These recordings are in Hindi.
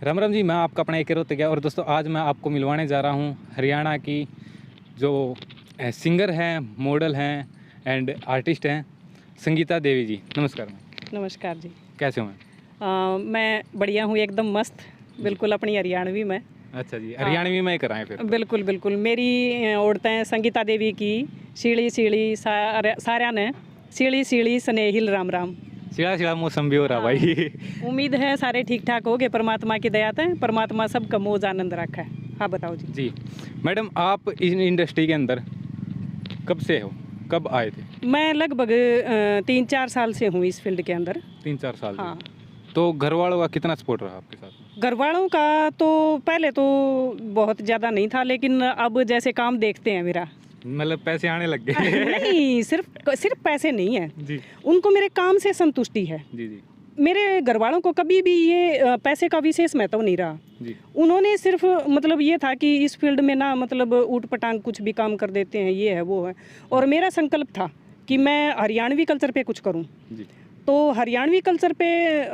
राम राम जी, मैं आपका अपना एक गया और दोस्तों आज मैं आपको मिलवाने जा रहा हूँ हरियाणा की जो सिंगर हैं, मॉडल हैं एंड आर्टिस्ट हैं, संगीता देवी जी। नमस्कार मैम। नमस्कार जी। कैसे हो मैम? मैं बढ़िया हूँ, एकदम मस्त, बिल्कुल अपनी हरियाणवी में। अच्छा जी, हरियाणवी में ही कराएं फिर। बिल्कुल बिल्कुल, मेरी औरतें संगीता देवी की सीढ़ी सीढ़ी सारा ने सीढ़ी सीढ़ी स्नेहिल राम राम। शिड़ा शिड़ा मौसम भी हो रहा भाई। उम्मीद है सारे ठीक ठाक हो गए, परमात्मा की दया से परमात्मा सबका मौज आनंद रखा है। हाँ बताओ जी। जी मैडम, आप इस इंडस्ट्री के अंदर कब से हो, कब आए थे? मैं लगभग 3-4 साल से हूँ इस फील्ड के अंदर। 3-4 साल से। हाँ। तो घर वालों का कितना सपोर्ट रहा आपके साथ? घर वालों का तो पहले तो बहुत ज़्यादा नहीं था, लेकिन अब जैसे काम देखते हैं मेरा मतलब पैसे आने लग गए? नहीं, सिर्फ पैसे नहीं है जी उनको, मेरे काम से संतुष्टि है। जी जी मेरे घर वालों को कभी भी ये पैसे का विशेष महत्व नहीं रहा। जी। उन्होंने सिर्फ मतलब ये था कि इस फील्ड में ना मतलब ऊट पटांग कुछ भी काम कर देते हैं, ये है वो है। और मेरा संकल्प था कि मैं हरियाणवी कल्चर पे कुछ करूं। जी। तो हरियाणवी कल्चर पे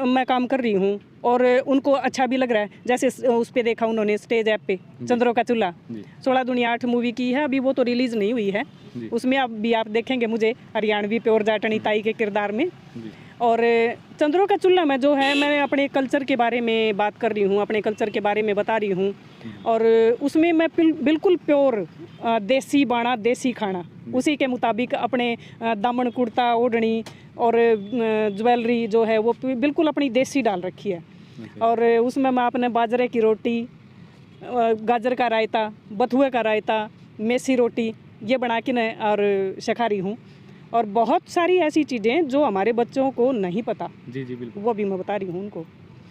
मैं काम कर रही हूँ और उनको अच्छा भी लग रहा है। जैसे उस पे देखा उन्होंने स्टेज ऐप पे चंद्रों का चूल्हा 16 दुनिया 8 मूवी की है, अभी वो तो रिलीज़ नहीं हुई है। उसमें आप देखेंगे मुझे हरियाणवी पे और जाटनी ताई के किरदार में। और चंद्रों का चूल्हा में जो है, मैं अपने कल्चर के बारे में बात कर रही हूँ, अपने कल्चर के बारे में बता रही हूँ। और उसमें मैं बिल्कुल प्योर देसी बाणा देसी खाना उसी के मुताबिक अपने दामन कुर्ता ओढ़नी और ज्वेलरी जो है वो बिल्कुल अपनी देसी डाल रखी है। और उसमें मैं अपने बाजरे की रोटी, गाजर का रायता, बथुए का रायता, मेसी रोटी ये बना के न और सिखा रही हूँ। और बहुत सारी ऐसी चीज़ें जो हमारे बच्चों को नहीं पता, जी जी बिल्कुल, वो भी मैं बता रही हूँ उनको।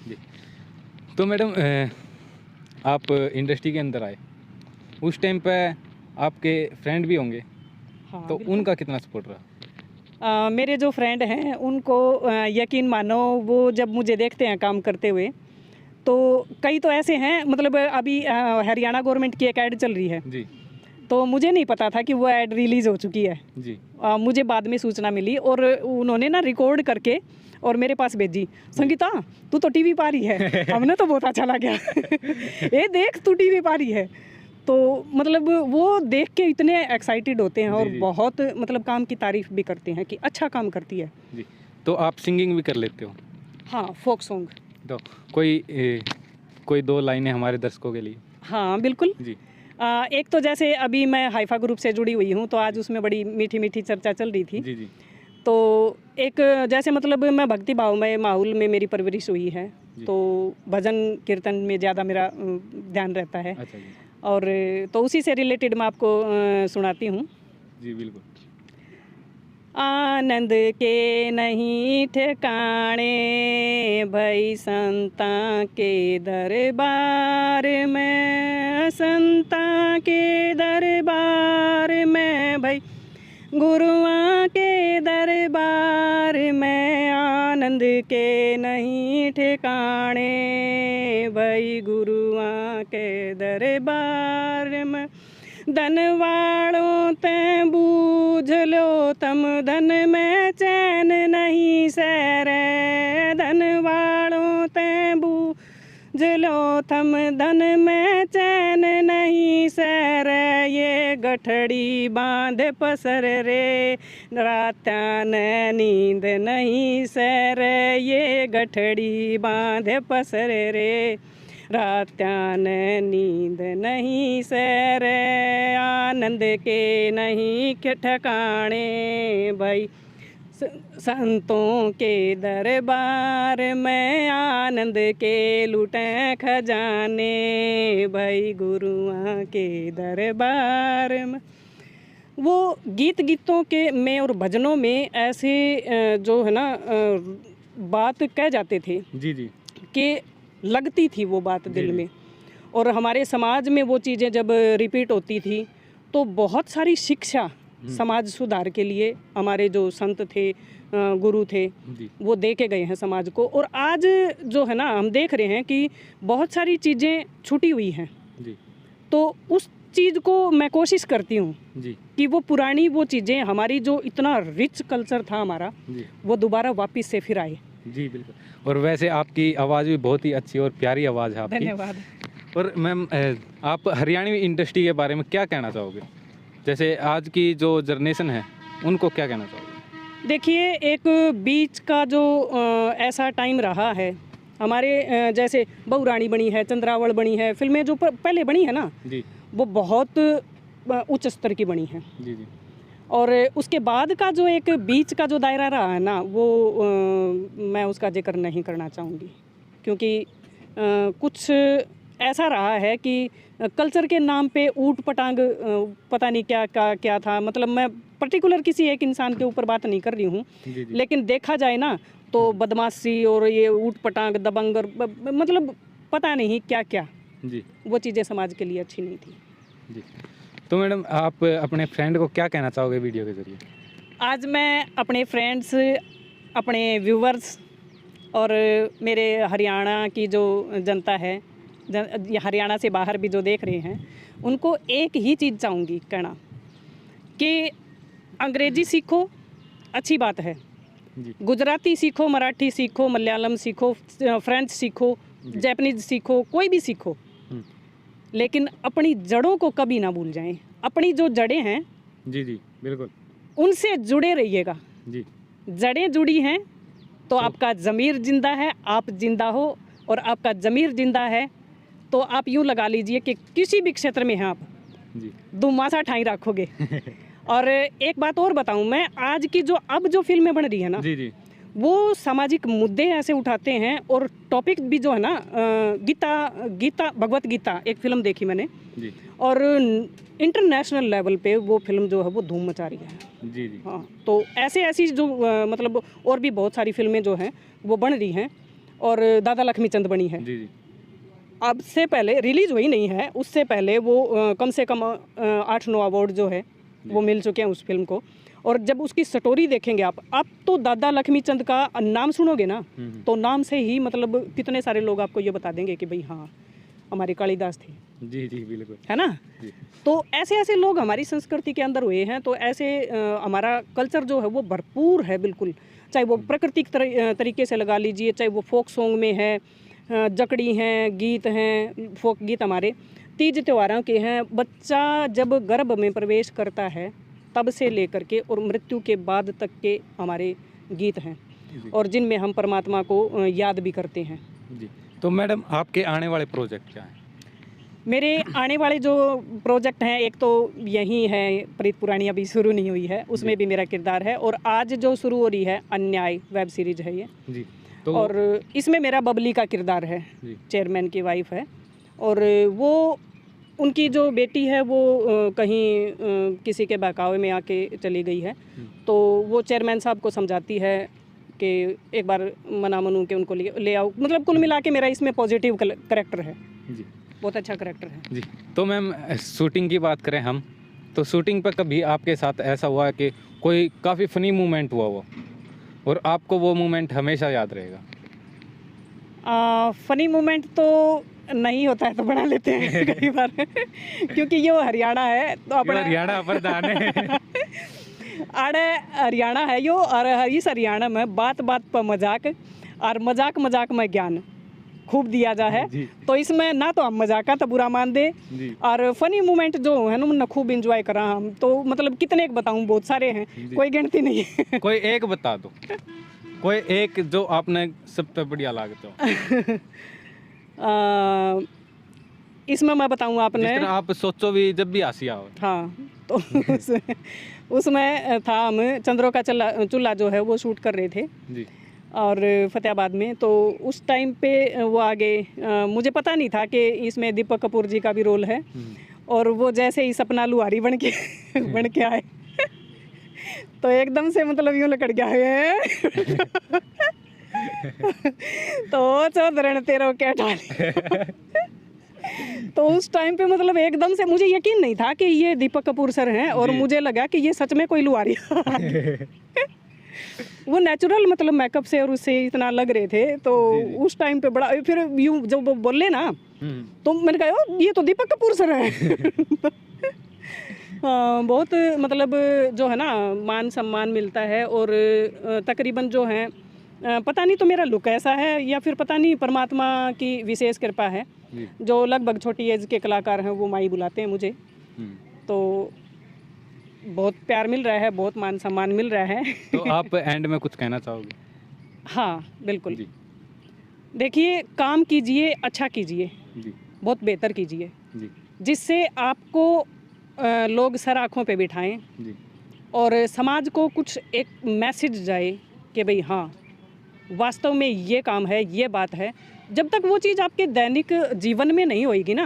जी। तो मैडम, आप इंडस्ट्री के अंदर आए उस टाइम पे आपके फ्रेंड भी होंगे। हाँ, तो उनका कितना सपोर्ट रहा? मेरे जो फ्रेंड हैं उनको यकीन मानो, वो जब मुझे देखते हैं काम करते हुए तो कई तो ऐसे हैं, मतलब अभी हरियाणा गवर्नमेंट की एक ऐड चल रही है जी। तो मुझे नहीं पता था कि वो ऐड रिलीज़ हो चुकी है जी। मुझे बाद में सूचना मिली और उन्होंने ना रिकॉर्ड करके और मेरे पास भेजी। संगीता तू तो टीवी पा रही है। हमने तो बहुत अच्छा लगा। ये देख तू टीवी पा रही है। तो मतलब वो देख के इतने एक्साइटेड होते हैं और बहुत मतलब काम की तारीफ भी करते हैं कि अच्छा काम करती है। जी। तो आप सिंगिंग भी कर लेते हो? हाँ, फोक सॉन्ग। तो कोई 2 लाइनें हमारे दर्शकों के लिए? हाँ बिल्कुल जी। एक तो जैसे अभी मैं हाइफा ग्रुप से जुड़ी हुई हूँ तो आज उसमें बड़ी मीठी मीठी चर्चा चल रही थी। जी जी। तो एक जैसे मतलब मैं भक्ति भावमय माहौल में मेरी परवरिश हुई है, तो भजन कीर्तन में ज़्यादा मेरा ध्यान रहता है। अच्छा जी। और तो उसी से रिलेटेड मैं आपको सुनाती हूँ। जी बिल्कुल। आनंद के नहीं ठिकाने भई संता के दरबार में, संता के दरबार में भई गुरुआ के दरबार में, आनंद के नहीं ठिकाने भई गुरुआ के दरबार में। धन वालों ते बूझ लो तम धन में चैन नहीं सैरे, धन वालों ते बूझ लो तम धन में चैन नहीं सैरे, ये गठड़ी बांध पसर रे रातान नींद नहीं सैरे, ये गठड़ी बांध पसर रे रात्यान नींद नहीं सैरे, आनंद के नहीं ठिकाने भाई संतों के दरबार में, आनंद के लुटें खजाने भाई गुरुआ के दरबार में। वो गीतों के में और भजनों में ऐसे जो है ना बात कह जाते थे। जी जी। कि लगती थी वो बात दिल में, और हमारे समाज में वो चीज़ें जब रिपीट होती थी तो बहुत सारी शिक्षा समाज सुधार के लिए हमारे जो संत थे, गुरु थे, वो दे के गए हैं समाज को। और आज जो है ना हम देख रहे हैं कि बहुत सारी चीज़ें छूटी हुई हैं। तो उस चीज़ को मैं कोशिश करती हूँ कि वो पुरानी वो चीज़ें, हमारी जो इतना रिच कल्चर था हमारा, वो दोबारा वापस से फिर आए। जी बिल्कुल। और वैसे आपकी आवाज़ भी बहुत ही अच्छी और प्यारी आवाज़ है आपकी। धन्यवाद। और मैम आप हरियाणवी इंडस्ट्री के बारे में क्या कहना चाहोगे? जैसे आज की जो जनरेशन है उनको क्या कहना चाहोगे? देखिए, एक बीच का जो ऐसा टाइम रहा है हमारे, जैसे बहू रानी बनी है, चंद्रावल बनी है, फिल्में जो पहले बनी है ना, जी वो बहुत उच्च स्तर की बनी है। जी जी और उसके बाद का जो एक बीच का जो दायरा रहा है ना, वो मैं उसका जिक्र नहीं करना चाहूँगी, क्योंकि कुछ ऐसा रहा है कि कल्चर के नाम पे ऊट पटांग पता नहीं क्या था। मतलब मैं पर्टिकुलर किसी एक इंसान के ऊपर बात नहीं कर रही हूँ, जी जी लेकिन देखा जाए ना तो बदमाशी और ये ऊट पटांग दबंग और मतलब पता नहीं क्या क्या, जी वो चीज़ें समाज के लिए अच्छी नहीं थी। जी। तो मैडम आप अपने फ्रेंड को क्या कहना चाहोगे वीडियो के ज़रिए? आज मैं अपने फ्रेंड्स, अपने व्यूवर्स और मेरे हरियाणा की जो जनता है, ये हरियाणा से बाहर भी जो देख रहे हैं, उनको एक ही चीज़ चाहूँगी कहना कि अंग्रेज़ी सीखो, अच्छी बात है। जी गुजराती सीखो, मराठी सीखो, मलयालम सीखो, फ्रेंच सीखो, जी। जापानीज सीखो, कोई भी सीखो, हम्म, लेकिन अपनी जड़ों को कभी ना भूल जाएं। अपनी जो जड़ें हैं जी जी बिल्कुल। उनसे जुड़े रहिएगा। जी जड़ें जुड़ी हैं तो आपका ज़मीर जिंदा है, आप जिंदा हो, और आपका ज़मीर जिंदा है तो आप यूँ लगा लीजिए कि किसी भी क्षेत्र में हैं आप, जी दुमासा ठाई रखोगे। और एक बात और बताऊं मैं, आज की जो अब जो फिल्में बन रही है ना, जी जी वो सामाजिक मुद्दे ऐसे उठाते हैं, और टॉपिक भी जो है ना, गीता भगवत गीता एक फिल्म देखी मैंने, जी और इंटरनेशनल लेवल पे वो फिल्म जो है वो धूम मचा रही है। जी जी हाँ, तो ऐसी जो मतलब और भी बहुत सारी फिल्में जो हैं वो बन रही हैं, और दादा लक्ष्मीचंद बनी है। जी जी अब से पहले रिलीज़ हुई नहीं है, उससे पहले वो कम से कम 8-9 अवार्ड जो है वो मिल चुके हैं उस फिल्म को। और जब उसकी स्टोरी देखेंगे आप तो दादा लक्ष्मीचंद का नाम सुनोगे ना, तो नाम से ही मतलब कितने सारे लोग आपको ये बता देंगे कि भाई हाँ, हमारे कालिदास थे, जी जी बिल्कुल। है ना। जी तो ऐसे ऐसे लोग हमारी संस्कृति के अंदर हुए हैं, तो ऐसे हमारा कल्चर जो है वो भरपूर है बिल्कुल, चाहे वो प्राकृतिक तरीके से लगा लीजिए, चाहे वो फोक सॉन्ग में है, जकड़ी हैं, गीत हैं, फोक गीत हमारे तीज त्योहारों के हैं। बच्चा जब गर्भ में प्रवेश करता है तब से लेकर के और मृत्यु के बाद तक के हमारे गीत हैं, जी और जिनमें हम परमात्मा को याद भी करते हैं। जी। तो मैडम आपके आने वाले प्रोजेक्ट क्या हैं? मेरे आने वाले जो प्रोजेक्ट हैं, एक तो यही है प्रीत पुरानी, अभी शुरू नहीं हुई है, उसमें भी मेरा किरदार है, और आज जो शुरू हो रही है अन्याय वेब सीरीज है ये, जी तो और इसमें मेरा बबली का किरदार है, जी चेयरमैन की वाइफ है, और वो उनकी जो बेटी है वो कहीं किसी के बहकावे में आके चली गई है, तो वो चेयरमैन साहब को समझाती है कि एक बार मना मनू के उनको ले आओ। मतलब कुल मिला के मेरा इसमें पॉजिटिव करेक्टर है, जी बहुत अच्छा करेक्टर है। जी। तो मैम शूटिंग की बात करें हम, तो शूटिंग पर कभी आपके साथ ऐसा हुआ कि कोई काफ़ी फ़नी मोमेंट हुआ हो और आपको वो मोमेंट हमेशा याद रहेगा? फनी मोमेंट तो नहीं होता है तो बना लेते हैं कई बार क्योंकि ये वो हरियाणा है तो अपना हरियाणा प्रधान है। आड़े हरियाणा है यो, और इस हरियाणा में बात बात पर मजाक और मजाक मजाक में ज्ञान खूब दिया जा है। जी तो इसमें ना तो हम मजाक तो बुरा मान दे, जी और फनी मोमेंट जो है ना खूब इंजॉय करा हम, तो मतलब कितने एक बताऊं, बहुत सारे हैं, कोई गिनती नहीं है। कोई एक बता दो, कोई एक जो आपने सबसे बढ़िया लागत हो। इसमें मैं बताऊं जिस आपने, तरह आप सोचो भी जब भी हंसी आओ। हाँ तो उसमें था, हम चंद्रों का चूल्हा जो है वो शूट कर रहे थे जी और फतेहाबाद में, तो उस टाइम पे वो आगे मुझे पता नहीं था कि इसमें दीपक कपूर जी का भी रोल है, और वो जैसे ही सपना लुहारी बन के आए तो एकदम से मतलब यूँ लकड़ गया है तो चौधरण तेरो क्या डाले तो उस टाइम पे मतलब एकदम से मुझे यकीन नहीं था कि ये दीपक कपूर सर हैं, और मुझे लगा कि ये सच में कोई लुहारी वो नेचुरल मतलब मेकअप से और उससे इतना लग रहे थे, तो उस टाइम पे बड़ा, फिर यूँ जब वो बोले ना तो मैंने कहा ये तो दीपक कपूर सर हैं बहुत मतलब जो है ना मान सम्मान मिलता है, और तकरीबन जो हैं पता नहीं तो मेरा लुक ऐसा है या फिर पता नहीं परमात्मा की विशेष कृपा है। जी। जो लगभग छोटी एज के कलाकार हैं वो माई बुलाते हैं मुझे, तो बहुत प्यार मिल रहा है, बहुत मान सम्मान मिल रहा है। तो आप एंड में कुछ कहना चाहोगे? हाँ बिल्कुल। जी। देखिए, काम कीजिए, अच्छा कीजिए, जी। बहुत बेहतर कीजिए, जी। जिससे आपको लोग सर आँखों पे बिठाएं जी। और समाज को कुछ एक मैसेज जाए कि भाई हाँ वास्तव में ये काम है, ये बात है। जब तक वो चीज़ आपके दैनिक जीवन में नहीं होएगी ना,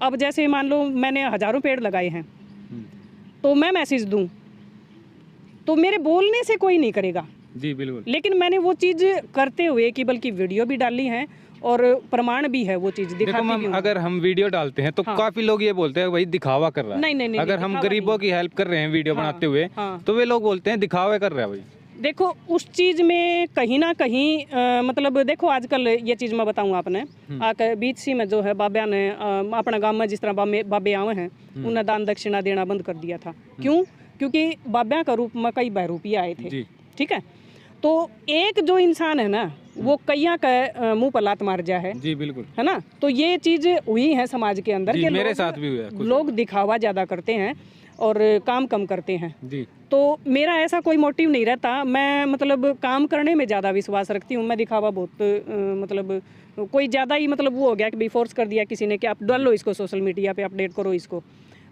अब जैसे मान लो मैंने हज़ारों पेड़ लगाए हैं, तो मैं मैसेज दूं तो मेरे बोलने से कोई नहीं करेगा। जी बिल्कुल। लेकिन मैंने वो चीज़ करते हुए कि बल्कि वीडियो भी डाली है और प्रमाण भी है, वो चीज़ देखो दिखाती भी मैम, हूँ। अगर हम वीडियो डालते हैं तो हाँ। काफी लोग ये बोलते हैं भाई दिखावा कर रहा है। नहीं, नहीं, नहीं, अगर हम दिखावा गरीबों की हेल्प कर रहे हैं वीडियो हाँ, बनाते हुए, हाँ। तो वे लोग बोलते हैं दिखावे कर रहा है भाई। देखो उस चीज़ में कहीं ना कहीं मतलब देखो आजकल ये चीज़ मैं बताऊँ आपने आके बीच सी में जो है बाब्या ने अपना गांव में जिस तरह बाबे आवे हैं उन्हें दान दक्षिणा देना बंद कर दिया था। क्यों? क्योंकि बाब्या का रूप में कई बहरूपी आए थे। जी। ठीक है, तो एक जो इंसान है ना वो कईया का मुंह पर लात मार जा है। जी बिल्कुल। है ना, तो ये चीज़ हुई है समाज के अंदर जी, कि मेरे लोग- साथ भी हुआ है कुछ। लोग दिखावा ज़्यादा करते हैं और काम कम करते हैं। जी। तो मेरा ऐसा कोई मोटिव नहीं रहता। मैं मतलब काम करने में ज़्यादा विश्वास रखती हूँ। मैं दिखावा बहुत मतलब कोई ज़्यादा ही मतलब वो हो गया कि भाई फोर्स कर दिया किसी ने कि आप डालो इसको सोशल मीडिया पे, अपडेट करो, इसको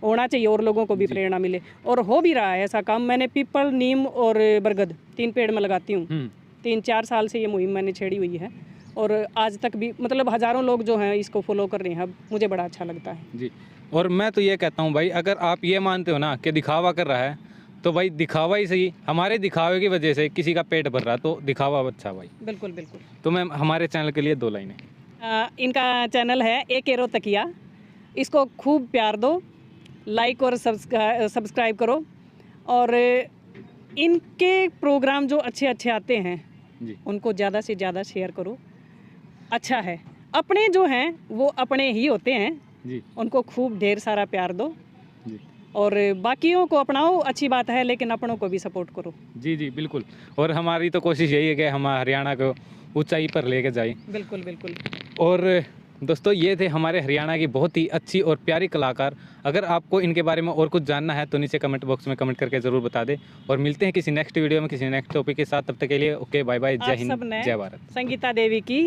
होना चाहिए और लोगों को भी प्रेरणा मिले। और हो भी रहा है ऐसा काम। मैंने पीपल, नीम और बरगद 3 पेड़ में लगाती हूँ। 3-4 साल से ये मुहिम मैंने छेड़ी हुई है और आज तक भी मतलब हज़ारों लोग जो हैं इसको फॉलो कर रहे हैं। अब मुझे बड़ा अच्छा लगता है। जी। और मैं तो ये कहता हूँ भाई, अगर आप ये मानते हो ना कि दिखावा कर रहा है, तो भाई दिखावा ही सही। हमारे दिखावे की वजह से किसी का पेट भर रहा है, तो दिखावा अच्छा भाई। बिल्कुल बिल्कुल। तो मैम हमारे चैनल के लिए 2 लाइनें। इनका चैनल है एक एरो तकिया, इसको खूब प्यार दो, लाइक और सब्सक्राइब करो और इनके प्रोग्राम जो अच्छे अच्छे आते हैं जी। उनको ज़्यादा से ज़्यादा शेयर करो। अच्छा है, अपने जो हैं वो अपने ही होते हैं, जी। उनको खूब ढेर सारा प्यार दो जी। और बाकियों को अपनाओ, अच्छी बात है, लेकिन अपनों को भी सपोर्ट करो। जी। जी बिल्कुल। और हमारी तो कोशिश यही है कि हम हरियाणा को ऊंचाई पर लेके जाएं। बिल्कुल बिल्कुल। और दोस्तों, ये थे हमारे हरियाणा की बहुत ही अच्छी और प्यारी कलाकार। अगर आपको इनके बारे में और कुछ जानना है तो नीचे कमेंट बॉक्स में कमेंट करके ज़रूर बता दें। और मिलते हैं किसी नेक्स्ट वीडियो में किसी नेक्स्ट टॉपिक के साथ। तब तक के लिए ओके, बाय बाय, जय आप हिंद, सबने जय भारत। संगीता देवी की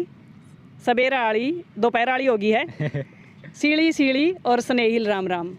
सवेरा आड़ी दोपहर आड़ी होगी है सीढ़ी सीढ़ी और स्नेहिल राम राम।